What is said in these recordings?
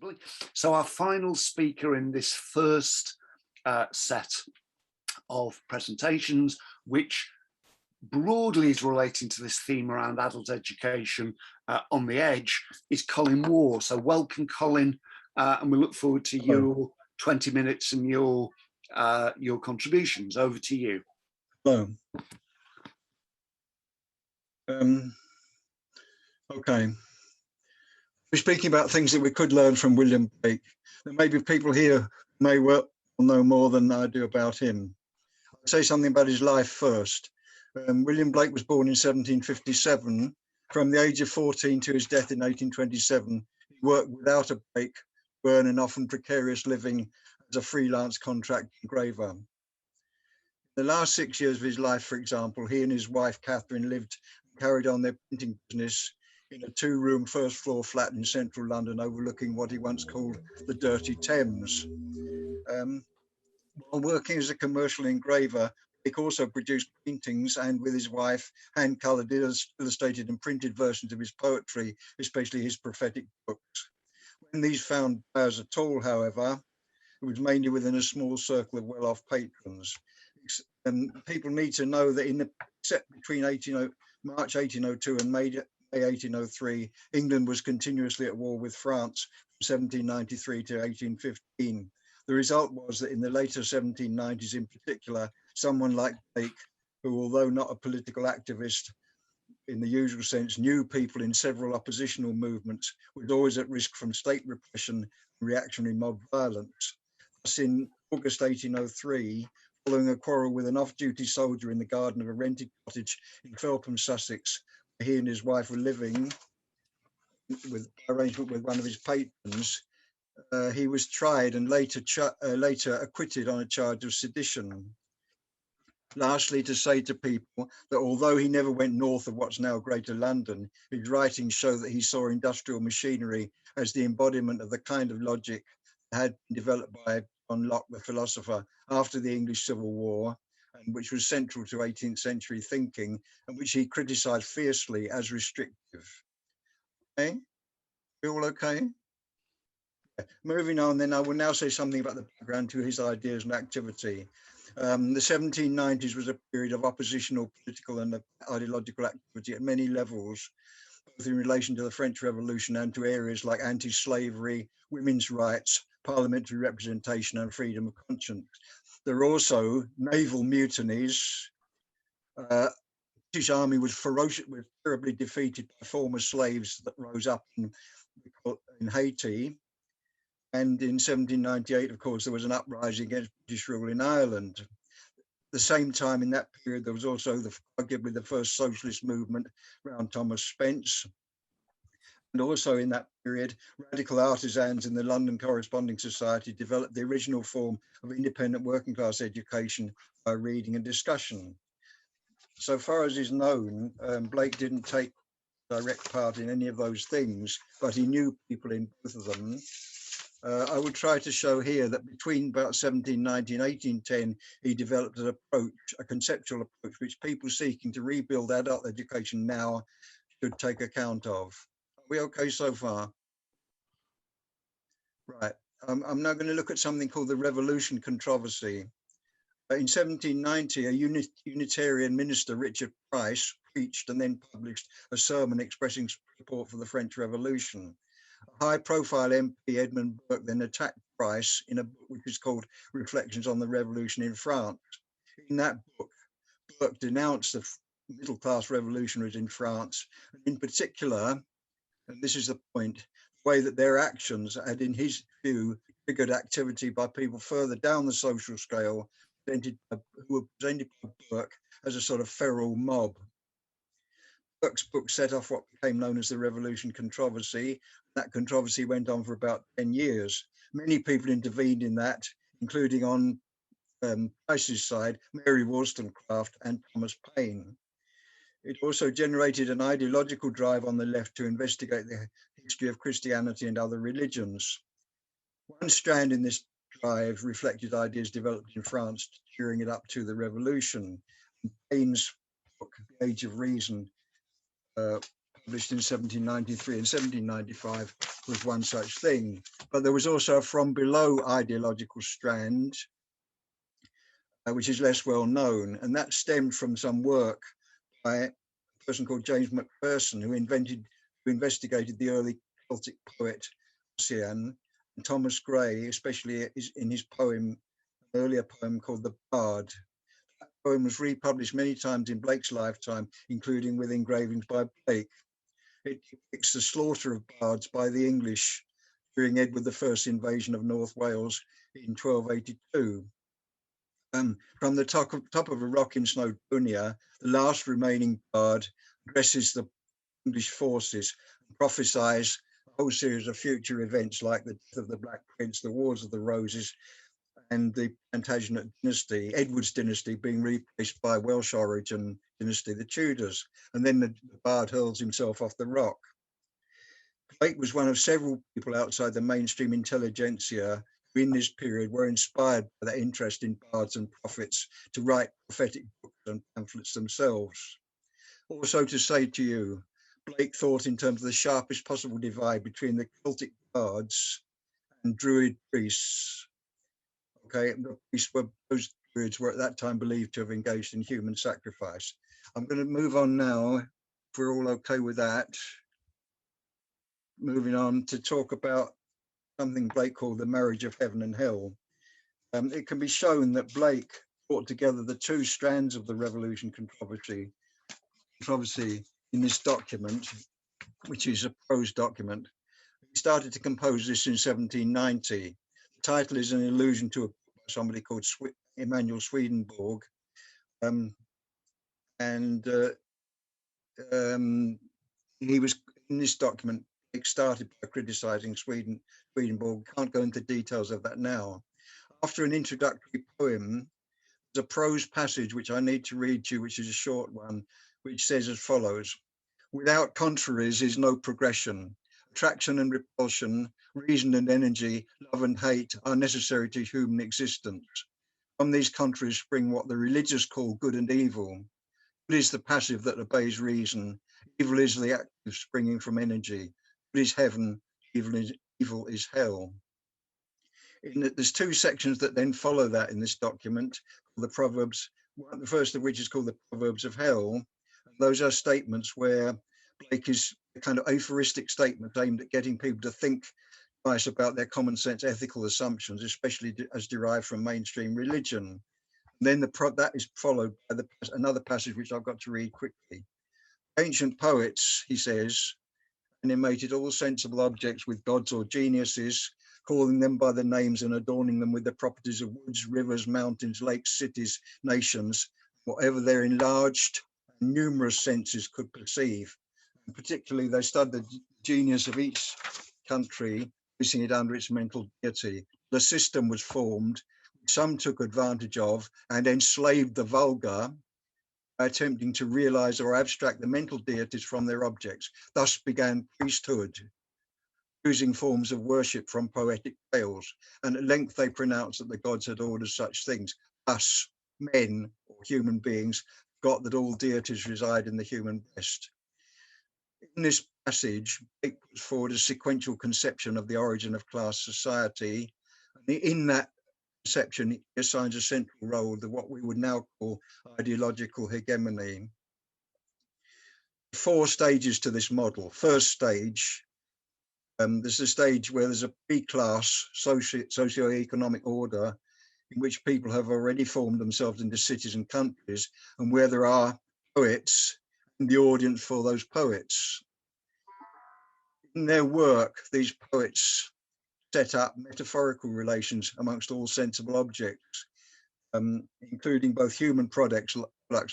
possibly. So our final speaker in this first set of presentations, which broadly is relating to this theme around adult education on the edge, is Colin Waugh. So welcome, Colin, and we look forward to your 20 minutes and your contributions. Over to you. Hello. Okay. We're speaking about things that we could learn from William Blake. There may be people here who may well know more than I do about him. I'll say something about his life first. William Blake was born in 1757. From the age of 14 to his death in 1827, he worked without a break to earn an often precarious living as a freelance contract engraver. The last 6 years of his life, for example, he and his wife Catherine lived and carried on their printing business in a 2-room first-floor flat in central London overlooking what he once called the dirty Thames. While working as a commercial engraver, Blake also produced paintings and, with his wife, hand-coloured, illustrated and printed versions of his poetry, especially his prophetic books. When these found buyers at all, however, it was mainly within a small circle of well-off patrons. People need to know that in the set between March 1802 and May 1803, England was continuously at war with France from 1793 to 1815. The result was that in the later 1790s in particular, someone like Blake, who, although not a political activist in the usual sense, knew people in several oppositional movements, was always at risk from state repression and reactionary mob violence. Thus, in August 1803, following a quarrel with an off-duty soldier in the garden of a rented cottage in Felpham, Sussex, where he and his wife were living with arrangement with one of his patrons, he was tried and later acquitted on a charge of sedition. Lastly, to say to people that although he never went north of what's now Greater London, his writings show that he saw industrial machinery as the embodiment of the kind of logic that had been developed by John Locke, the philosopher, after the English Civil War, and which was central to 18th century thinking, and which he criticised fiercely as restrictive. Okay, we all okay? Moving on, then I will now say something about the background to his ideas and activity. The 1790s was a period of oppositional political and ideological activity at many levels, both in relation to the French Revolution and to areas like anti-slavery, women's rights, parliamentary representation and freedom of conscience. There were also naval mutinies. The British Army was terribly defeated by former slaves that rose up in Haiti. And in 1798, of course, there was an uprising against British rule in Ireland. At the same time, in that period, there was also arguably the first socialist movement around Thomas Spence. And also in that period, radical artisans in the London Corresponding Society developed the original form of independent working class education by reading and discussion. So far as is known, Blake didn't take direct part in any of those things, but he knew people in both of them. I would try to show here that between about 1790 and 1810, he developed an approach, a conceptual approach, which people seeking to rebuild adult education now should take account of. Are we okay so far? Right. I'm now going to look at something called the Revolution controversy. In 1790, a Unitarian minister, Richard Price, preached and then published a sermon expressing support for the French Revolution. A high-profile MP, Edmund Burke, then attacked Price in a book which is called Reflections on the Revolution in France. In that book, Burke denounced the middle-class revolutionaries in France, and in particular, and this is the point, the way that their actions had, in his view, triggered activity by people further down the social scale, who were presented by Burke as a sort of feral mob. Burke's book set off what became known as the Revolution controversy. That controversy went on for about 10 years. Many people intervened in that, including on Price's side, Mary Wollstonecraft and Thomas Paine. It also generated an ideological drive on the left to investigate the history of Christianity and other religions. One strand in this drive reflected ideas developed in France during it up to the Revolution. Paine's book, The Age of Reason, published in 1793 and 1795 was one such thing. But there was also a from below ideological strand, which is less well known, and that stemmed from some work by a person called James Macpherson, who investigated the early Celtic poet Ossian, and Thomas Gray, especially in his poem, an earlier poem called The Bard. That poem was republished many times in Blake's lifetime, including with engravings by Blake. It depicts the slaughter of bards by the English during Edward I's invasion of North Wales in 1282. From the top of a rock in Snowdonia, the last remaining bard addresses the English forces and prophesies a whole series of future events like the death of the Black Prince, the Wars of the Roses, and the Plantagenet dynasty, Edward's dynasty being replaced by Welsh origin dynasty, the Tudors. And then the bard hurls himself off the rock. Blake was one of several people outside the mainstream intelligentsia who in this period were inspired by that interest in bards and prophets to write prophetic books and pamphlets themselves. Also to say to you, Blake thought in terms of the sharpest possible divide between the Celtic bards and Druid priests. Okay, those Druids were at that time believed to have engaged in human sacrifice. I'm going to move on now, if we're all okay with that. Moving on to talk about something Blake called the marriage of heaven and hell. It can be shown that Blake brought together the two strands of the revolution controversy in this document, which is a prose document. He started to compose this in 1790. The title is an allusion to somebody called Emanuel Swedenborg. He was in this document, Blake started by criticizing Swedenborg. Can't go into details of that now. After an introductory poem, there's a prose passage which I need to read to you, which is a short one, which says as follows: "Without contraries is no progression. Attraction and repulsion, reason and energy, love and hate are necessary to human existence. From these contraries spring what the religious call good and evil. Good is the passive that obeys reason. Evil is the active springing from energy. Good is heaven, evil is hell." There's two sections that then follow that in this document, the Proverbs, the first of which is called the Proverbs of Hell. And those are statements where Blake is a kind of aphoristic statement aimed at getting people to think twice about their common sense ethical assumptions, especially as derived from mainstream religion. And then that is followed by another passage which I've got to read quickly. "Ancient poets," he says, "animated all sensible objects with gods or geniuses, calling them by the names and adorning them with the properties of woods, rivers, mountains, lakes, cities, nations, whatever their enlarged and numerous senses could perceive." And particularly, they studied the genius of each country, placing it under its mental deity. The system was formed, which some took advantage of and enslaved the vulgar by attempting to realize or abstract the mental deities from their objects. Thus began priesthood, choosing forms of worship from poetic tales, and at length they pronounced that the gods had ordered such things. Thus, men or human beings got that all deities reside in the human breast. In this passage, Blake puts forward a sequential conception of the origin of class society. And in that conception, he assigns a central role to what we would now call ideological hegemony. 4 stages to this model. First stage, there's a stage where there's a pre-class socio-economic order in which people have already formed themselves into cities and countries, and where there are poets and the audience for those poets. In their work, these poets set up metaphorical relations amongst all sensible objects, including both human products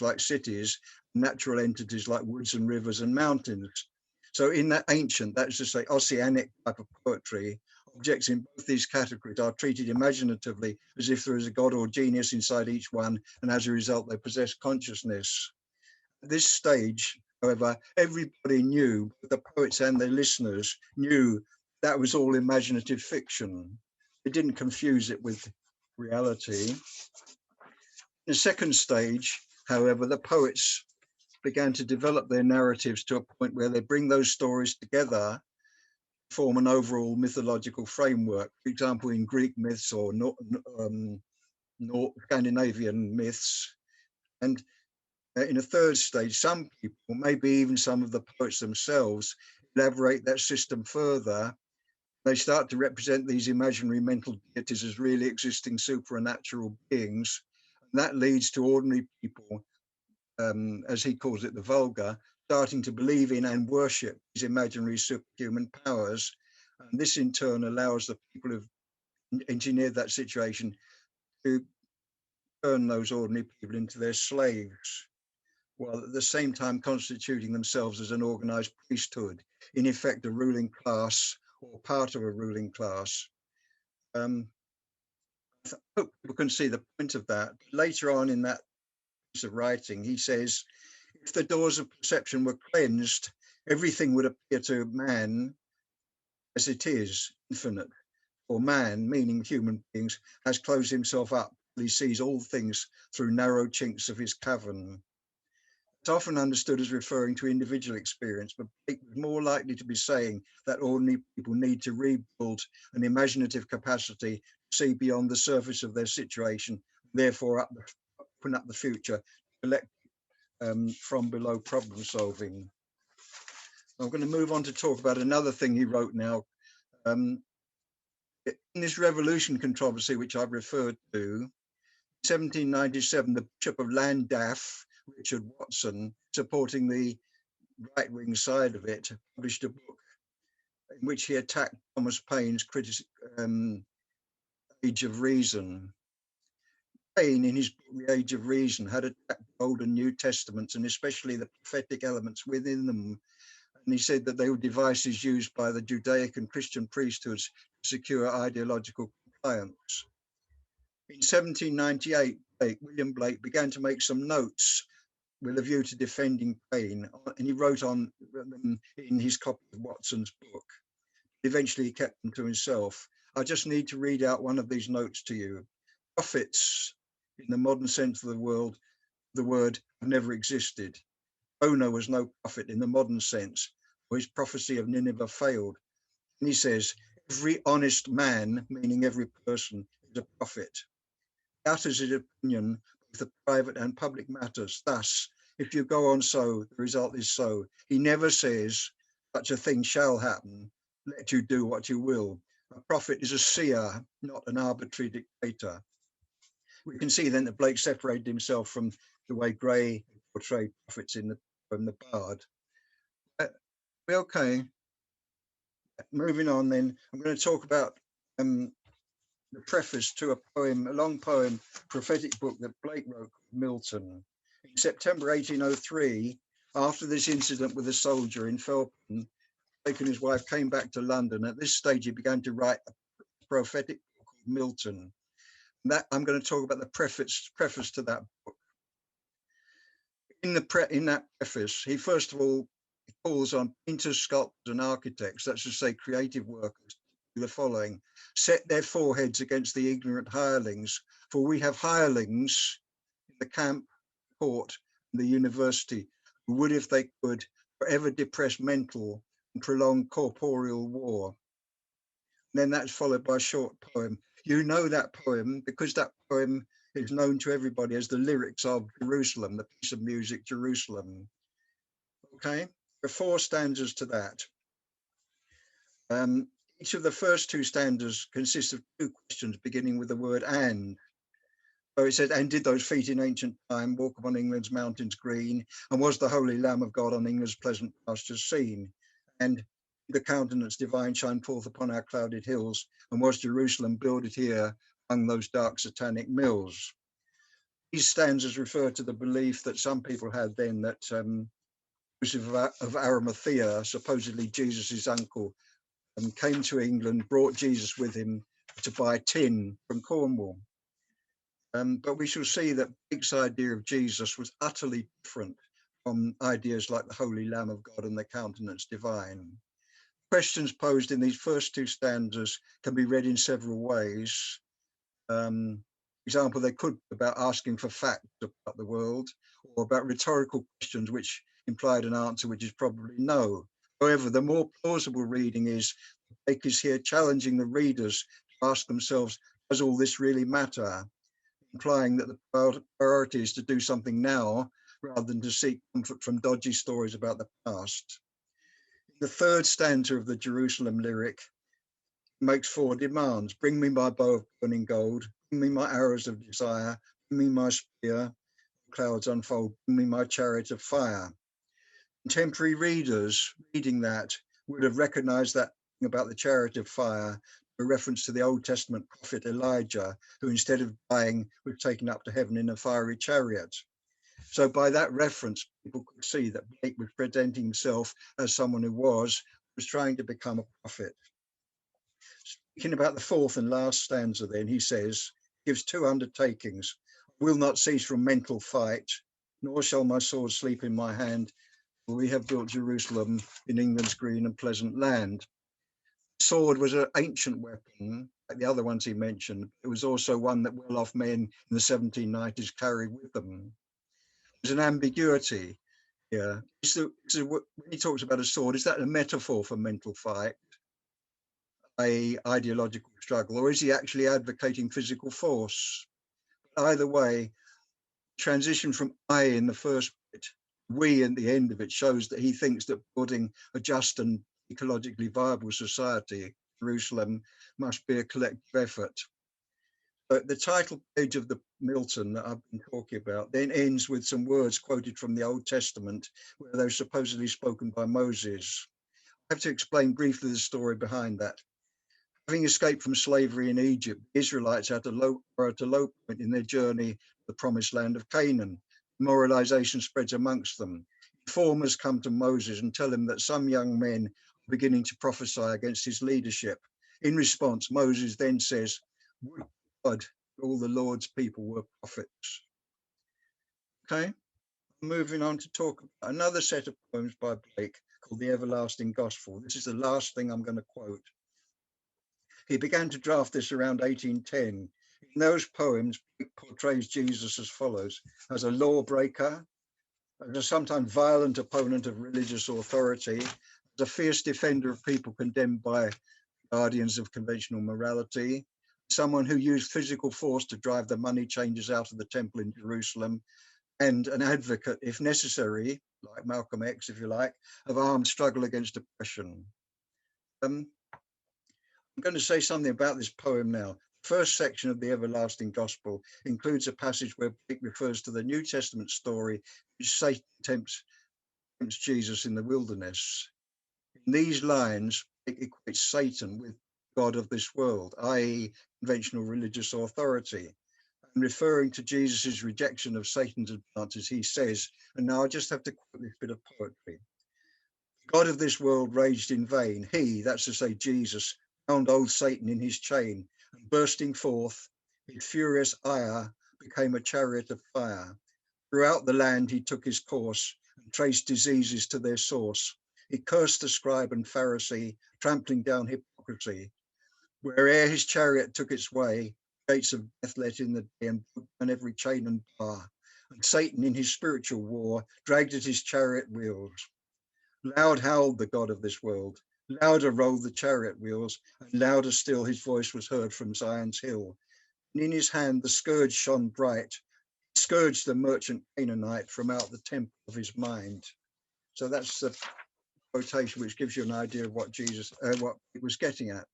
like cities, natural entities like woods and rivers and mountains. So in that ancient, that is to say, Ossianic type of poetry, objects in both these categories are treated imaginatively as if there is a god or genius inside each one, and as a result, they possess consciousness. At this stage, however, everybody knew, the poets and their listeners knew, that was all imaginative fiction. They didn't confuse it with reality. The second stage, however, the poets began to develop their narratives to a point where they bring those stories together, form an overall mythological framework. For example, in Greek myths or Scandinavian myths. And in a third stage, some people, maybe even some of the poets themselves, elaborate that system further. They start to represent these imaginary mental deities as really existing supernatural beings. And that leads to ordinary people, as he calls it, the vulgar, starting to believe in and worship these imaginary superhuman powers. And this in turn allows the people who've engineered that situation to turn those ordinary people into their slaves, while at the same time constituting themselves as an organized priesthood, in effect a ruling class or part of a ruling class. I hope people can see the point of that. Later on in that piece of writing, he says, if the doors of perception were cleansed, everything would appear to man as it is, infinite. For man, meaning human beings, has closed himself up. He sees all things through narrow chinks of his cavern. It's often understood as referring to individual experience, but it was more likely to be saying that ordinary people need to rebuild an imaginative capacity to see beyond the surface of their situation, therefore open up the future, collect from below problem solving. I'm going to move on to talk about another thing he wrote now. In this revolution controversy, which I've referred to, 1797, the Bishop of Llandaff, Richard Watson, supporting the right-wing side of it, published a book in which he attacked Thomas Paine's Age of Reason. Paine, in his book, The Age of Reason, had attacked the Old and New Testaments, and especially the prophetic elements within them. And he said that they were devices used by the Judaic and Christian priesthoods to secure ideological compliance. In 1798, William Blake began to make some notes with a view to defending Paine, and he wrote on them in his copy of Watson's book. Eventually, he kept them to himself. I just need to read out one of these notes to you. Prophets, in the modern sense of the word, have never existed. Jonah was no prophet in the modern sense, for his prophecy of Nineveh failed. And he says, every honest man, meaning every person, is a prophet. He utters his opinion, both of private and public matters. Thus, if you go on so, the result is so. He never says, such a thing shall happen, let you do what you will. A prophet is a seer, not an arbitrary dictator. We can see then that Blake separated himself from the way Gray portrayed prophets from the bard. Okay, moving on then, I'm going to talk about the preface to a poem, a long poem, prophetic book that Blake wrote, Milton. In September 1803, after this incident with a soldier in Felpham, Blake and his wife came back to London. At this stage, he began to write a prophetic book called Milton. And that I'm going to talk about the preface to that book. In that preface, he first of all calls on painters, sculptors, and architects, that's to say, creative workers, to do the following: set their foreheads against the ignorant hirelings, for we have hirelings in the camp, court, and the university, who would, if they could, forever depress mental and prolong corporeal war. And then that's followed by a short poem. You know that poem because that poem is known to everybody as the lyrics of Jerusalem, the piece of music Jerusalem. Okay, there are 4 stanzas to that. Each of the first 2 stanzas consists of 2 questions beginning with the word and. So it says, and did those feet in ancient time walk upon England's mountains green? And was the holy Lamb of God on England's pleasant pastures seen? And the countenance divine shine forth upon our clouded hills? And was Jerusalem builded here among those dark satanic mills? These stanzas refer to the belief that some people had then that Joseph of Arimathea, supposedly Jesus's uncle, came to England, brought Jesus with him to buy tin from Cornwall. But we shall see that Blake's idea of Jesus was utterly different from ideas like the Holy Lamb of God and the countenance divine. Questions posed in these first 2 stanzas can be read in several ways. For example, they could be about asking for facts about the world, or about rhetorical questions which implied an answer which is probably no. However, the more plausible reading is Blake is here challenging the readers to ask themselves, does all this really matter? Implying that the priority is to do something now rather than to seek comfort from dodgy stories about the past. The third stanza of the Jerusalem lyric makes four demands. Bring me my bow of burning gold, bring me my arrows of desire, bring me my spear, clouds unfold, bring me my chariot of fire. Contemporary readers reading that would have recognized that thing about the chariot of fire, a reference to the Old Testament prophet Elijah, who instead of dying was taken up to heaven in a fiery chariot. So by that reference, people could see that Blake was presenting himself as someone who was trying to become a prophet. Speaking about the fourth and last stanza, then he says, gives two undertakings. I will not cease from mental fight, nor shall my sword sleep in my hand. For we have built Jerusalem in England's green and pleasant land. The sword was an ancient weapon, like the other ones he mentioned. It was also one that well-off men in the 1790s carried with them. There's an ambiguity here. When he talks about a sword, is that a metaphor for mental fight, a ideological struggle, or is he actually advocating physical force? Either way, transition from I in the first bit, we at the end of it, shows that he thinks that building a just and ecologically viable society, Jerusalem, must be a collective effort. But the title page of the Milton that I've been talking about then ends with some words quoted from the Old Testament, where they were supposedly spoken by Moses. I have to explain briefly the story behind that. Having escaped from slavery in Egypt, the Israelites are at a low point in their journey to the promised land of Canaan. Demoralization spreads amongst them. Informers come to Moses and tell him that some young men are beginning to prophesy against his leadership. In response, Moses then says, would God all the Lord's people were prophets. Okay, moving on to talk about another set of poems by Blake called The Everlasting Gospel. This is the last thing I'm going to quote. He began to draft this around 1810. In those poems, Blake portrays Jesus as follows: as a lawbreaker, as a sometimes violent opponent of religious authority, as a fierce defender of people condemned by guardians of conventional morality, someone who used physical force to drive the money changers out of the temple in Jerusalem, and an advocate, if necessary, like Malcolm X, if you like, of armed struggle against oppression. I'm going to say something about this poem now. The first section of the Everlasting Gospel includes a passage where Blake refers to the New Testament story which Satan tempts Jesus in the wilderness. In these lines, Blake equates Satan with God of this world, i.e. conventional religious authority. And referring to Jesus' rejection of Satan's advances, he says, and now I just have to quote this bit of poetry. God of this world raged in vain. He, that's to say Jesus, found old Satan in his chain, and bursting forth, his furious ire became a chariot of fire. Throughout the land he took his course, and traced diseases to their source. He cursed the scribe and Pharisee, trampling down hypocrisy. Where'er his chariot took its way, gates of death let in the day, and every chain and bar. And Satan in his spiritual war dragged at his chariot wheels. Loud howled the God of this world, louder rolled the chariot wheels, and louder still his voice was heard from Zion's hill. And in his hand the scourge shone bright, scourged the merchant Canaanite from out the temple of his mind. So that's the quotation which gives you an idea of what what it was getting at.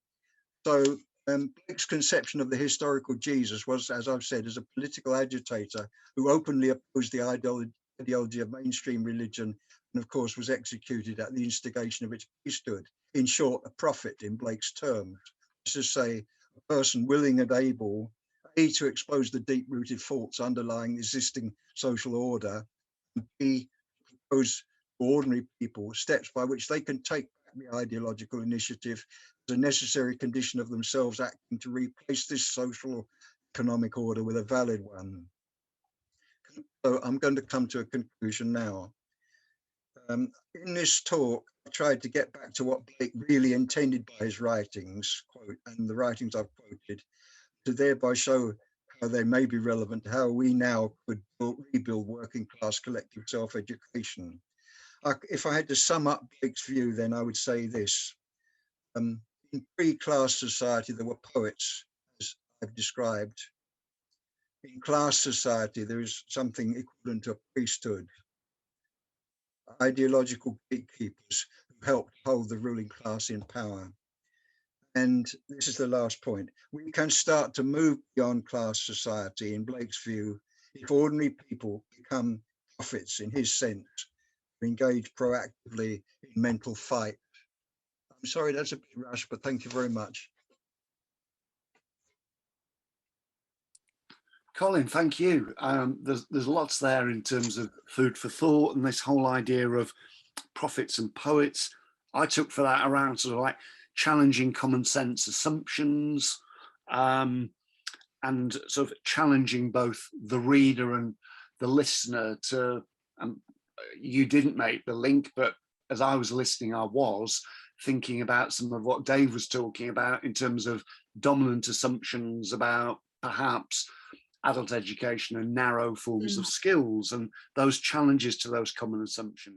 So Blake's conception of the historical Jesus was, as I've said, as a political agitator who openly opposed the ideology of mainstream religion, and of course was executed at the instigation of its priesthood. In short, a prophet in Blake's terms. That's to say, a person willing and able, A, to expose the deep-rooted faults underlying existing social order, and B, propose to ordinary people steps by which they can take back the ideological initiative as a necessary condition of themselves acting to replace this social economic order with a valid one. So I'm going to come to a conclusion now. In this talk, I tried to get back to what Blake really intended by his writings, quote, and the writings I've quoted, to thereby show how they may be relevant to how we now could rebuild working class collective self-education. If I had to sum up Blake's view, then I would say this. In pre-class society, there were poets, as I've described. In class society, there is something equivalent to a priesthood, ideological gatekeepers who helped hold the ruling class in power. And this is the last point. We can start to move beyond class society, in Blake's view, if ordinary people become prophets, in his sense, engage proactively in mental fight. I'm sorry, that's a bit rushed, but thank you very much. Colin, thank you. There's lots there in terms of food for thought, and this whole idea of prophets and poets. I took for that around sort of like challenging common sense assumptions, and sort of challenging both the reader and the listener to, you didn't make the link, but as I was listening, I was thinking about some of what Dave was talking about in terms of dominant assumptions about perhaps adult education and narrow forms of skills, and those challenges to those common assumptions.